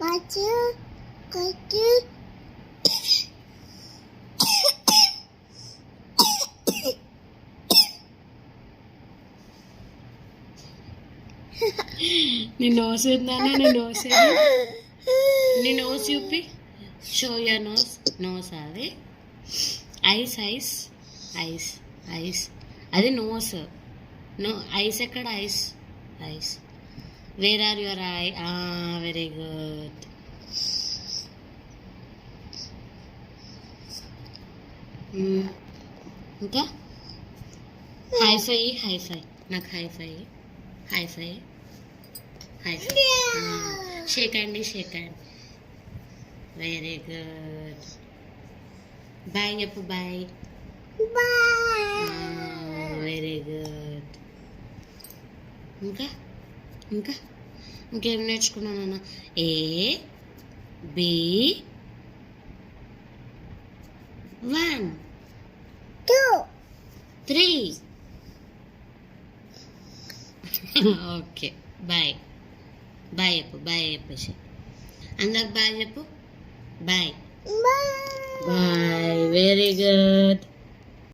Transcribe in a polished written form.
Kacu, kacu. నీ nose ఉందానా? నీ నోస్ నీ నోస్ చూపి. Show your nose. నోస్ అది. ఐస్ ఐస్ ఐస్ ఐస్ అది నోస్. నో ఐస్ ఎక్కడ? Eyes eyes. Where are your eye? Very good. ఇంకా హైఫై. హైఫై నాకు హైఫై. హైఫై. హైఫై. షేక్ అండి. Shake hand. Very good. Bye చెప్పు. Bye. Very good. ఇంకా ఇంకా ఇంకేం నేర్చుకున్నానన్న? A B 1 2 3. Okay. Bye. Bye చెప్పు. బాయ్ చెప్పేసి అందరికి బాయ్ చెప్పు. Bye. Bye. Bye. Very good.